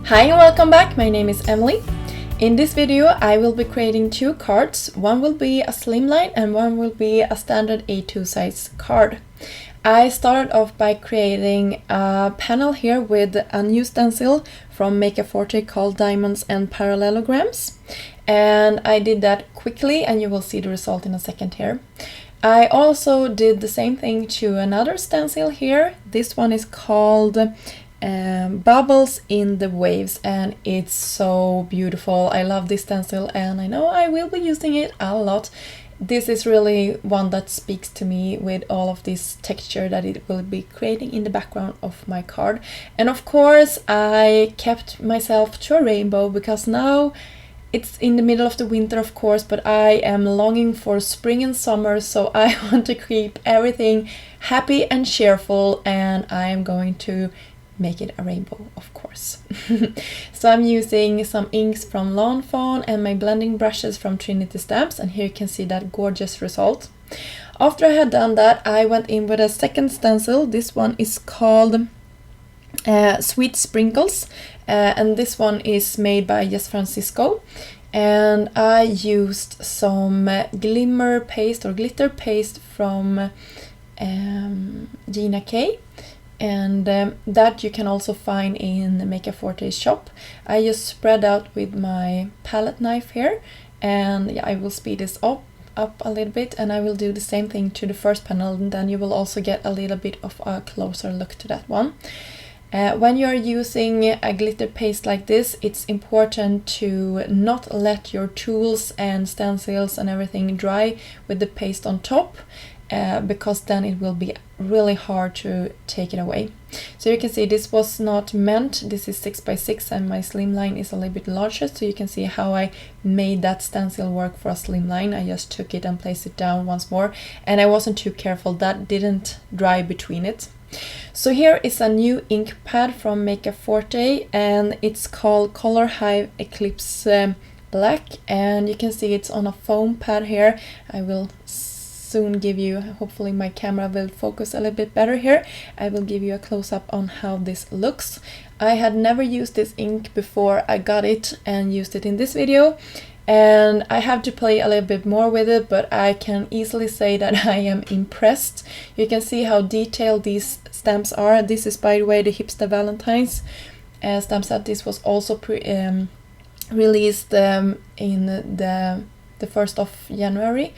Hi and welcome back, my name is Emily. In this video I will be creating two cards. One will be a slimline and one will be a standard A2 size card. I started off by creating a panel here with a new stencil from Makeup Forte called Diamonds and Parallelograms. And I did that quickly and you will see the result in a second here. I also did the same thing to another stencil here. This one is called Bubbles in the Waves and it's so beautiful. I love this stencil and I know I will be using it a lot. This is really one that speaks to me with all of this texture that it will be creating in the background of my card. And of course I kept myself to a rainbow because now it's in the middle of the winter, of course, but I am longing for spring and summer, so I want to keep everything happy and cheerful, and I am going to make it a rainbow, of course. So I'm using some inks from Lawn Fawn and my blending brushes from Trinity Stamps, and here you can see that gorgeous result. After I had done that, I went in with a second stencil. This one is called Sweet Sprinkles, and this one is made by Yes Francisco, and I used some glimmer paste or glitter paste from Gina K, and that you can also find in the Makeup Forte shop. I just spread out with my palette knife here, and yeah, I will speed this up a little bit, and I will do the same thing to the first panel, and then you will also get a little bit of a closer look to that one. When you are using a glitter paste like this, it's important to not let your tools and stencils and everything dry with the paste on top, because then it will be really hard to take it away. So you can see this was not meant. This is 6x6 and my slimline is a little bit larger, so you can see how I made that stencil work for a slimline. I just took it and placed it down once more, and I wasn't too careful. That didn't dry between it. So here is a new ink pad from Makeup Forte, and it's called Color Hive Eclipse Black, and you can see it's on a foam pad here. I will soon give you, hopefully my camera will focus a little bit better here. I will give you a close-up on how this looks. I had never used this ink before I got it and used it in this video, and I have to play a little bit more with it, but I can easily say that I am impressed. You can see how detailed these stamps are. This is, by the way, the Hipster Valentine's stamp set. This was also released in the 1st of January.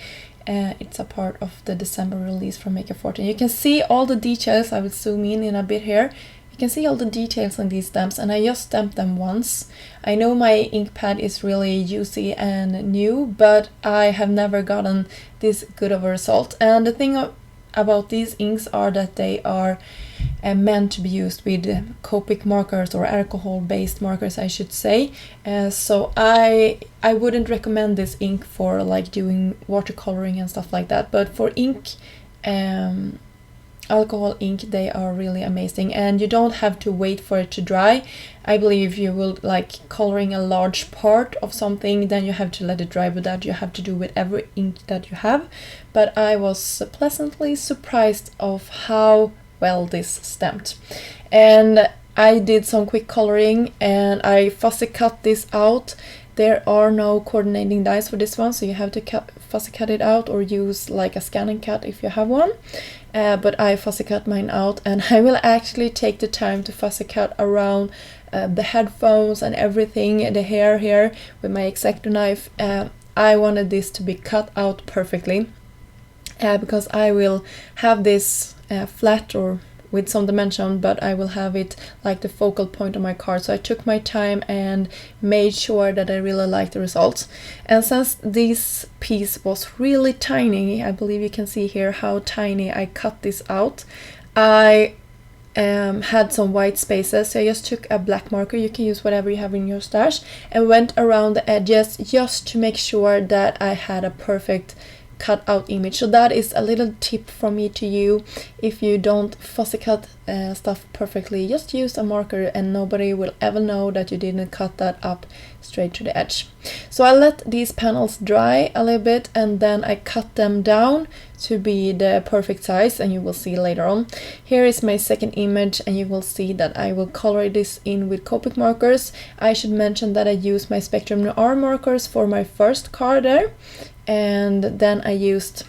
It's a part of the December release from Makeup Forte. You can see all the details. I will zoom in a bit here. You can see all the details on these stamps, and I just stamped them once. I know my ink pad is really juicy and new, but I have never gotten this good of a result. And the thing about these inks are that they are meant to be used with Copic markers, or alcohol-based markers, I should say. So I wouldn't recommend this ink for like doing watercoloring and stuff like that, but for ink, alcohol ink, they are really amazing, and you don't have to wait for it to dry. I believe you will like coloring a large part of something, then you have to let it dry, but that you have to do with every ink that you have. But I was pleasantly surprised of how well this stamped, and I did some quick coloring and I fussy cut this out. There are no coordinating dies for this one, so you have to fussy cut it out or use like a scanning cut if you have one. But I fussy cut mine out, and I will actually take the time to fussy cut around the headphones and everything, the hair here with my X-Acto knife. I wanted this to be cut out perfectly, because I will have this flat or with some dimension, but I will have it like the focal point of my card. So I took my time and made sure that I really liked the results. And since this piece was really tiny, I believe you can see here how tiny I cut this out, I had some white spaces, so I just took a black marker, you can use whatever you have in your stash, and went around the edges just to make sure that I had a perfect cut out image. So that is a little tip from me to you. If you don't fussy cut stuff perfectly, just use a marker and nobody will ever know that you didn't cut that up straight to the edge. So I let these panels dry a little bit and then I cut them down to be the perfect size, and you will see later on. Here is my second image, and you will see that I will color this in with Copic markers. I should mention that I use my Spectrum Noir markers for my first card there, and then I used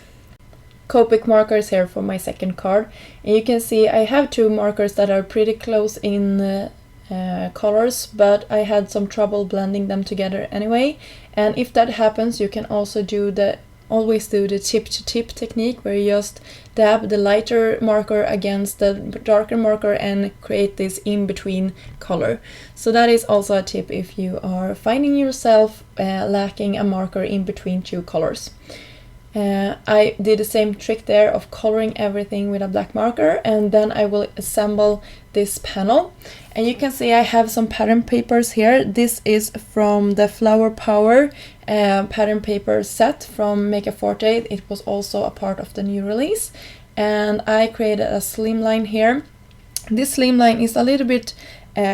Copic markers here for my second card. And you can see I have two markers that are pretty close in colors, but I had some trouble blending them together anyway. And if that happens, you can also always do the tip to tip technique, where you just dab the lighter marker against the darker marker and create this in between color. So that is also a tip if you are finding yourself lacking a marker in between two colors. I did the same trick there of coloring everything with a black marker, and then I will assemble this panel. And you can see I have some pattern papers here. This is from the Flower Power pattern paper set from Make a Forte. It was also a part of the new release, and I created a slimline here. This slimline is a little bit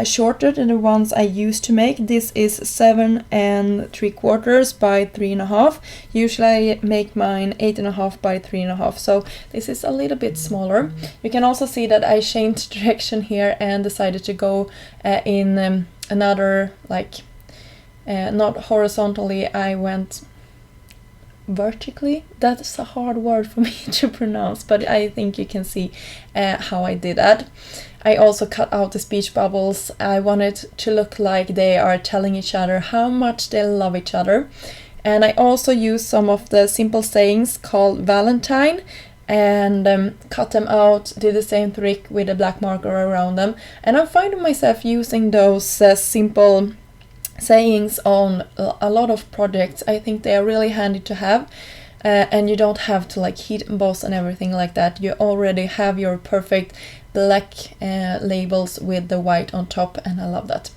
shorter than the ones I used to make. This is 7 3/4 by 3.5. Usually I make mine 8.5 by 3.5, so this is a little bit smaller. You can also see that I changed direction here and decided to go in another, like not horizontally, I went vertically. That's a hard word for me to pronounce, but I think you can see how I did that. I also cut out the speech bubbles. I wanted to look like they are telling each other how much they love each other. And I also used some of the simple sayings called Valentine and cut them out, did the same trick with a black marker around them. And I'm finding myself using those simple sayings on a lot of projects. I think they are really handy to have. And you don't have to like heat emboss and everything like that. You already have your perfect black labels with the white on top, and I love that.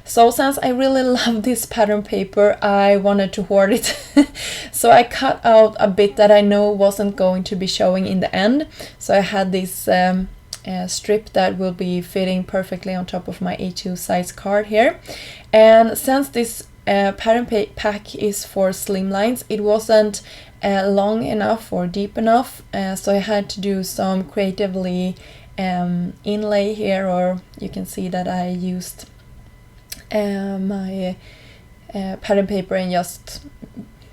So since I really love this pattern paper, I wanted to hoard it. So I cut out a bit that I know wasn't going to be showing in the end. So I had this strip that will be fitting perfectly on top of my A2 size card here. And since this pattern pack is for slimlines, it wasn't long enough or deep enough, so I had to do some creatively inlay here, or you can see that I used my pattern paper and just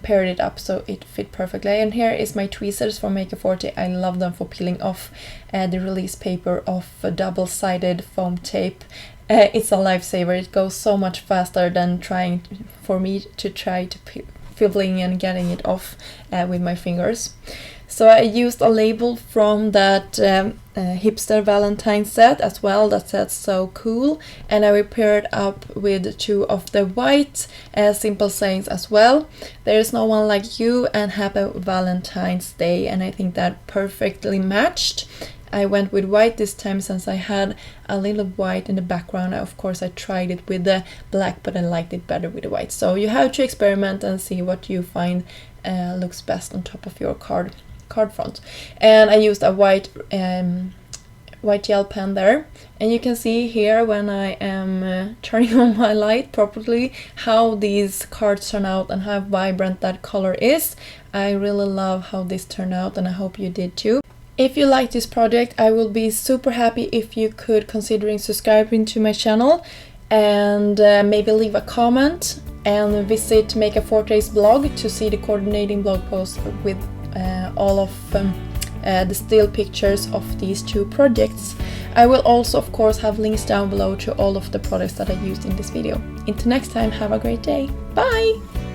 paired it up so it fit perfectly. And here is my tweezers from Make a Forte. I love them for peeling off the release paper of a double-sided foam tape. It's a lifesaver. It goes so much faster than trying to fiddling and getting it off with my fingers. So I used a label from that hipster Valentine set as well. That set's so cool, and I will pair it up with two of the white simple sayings as well. There is no one like you and Happy Valentine's Day, and I think that perfectly matched. I went with white this time since I had a little white in the background. Of course I tried it with the black, but I liked it better with the white. So you have to experiment and see what you find looks best on top of your card front. And I used a white gel pen there, and you can see here when I am turning on my light properly how these cards turn out and how vibrant that color is. I really love how this turned out, and I hope you did too. If you like this project, I will be super happy if you could considering subscribing to my channel, and maybe leave a comment, and visit Make a Forte's blog to see the coordinating blog post with all of the still pictures of these two projects. I will also of course have links down below to all of the products that I used in this video. Until next time, have a great day. Bye!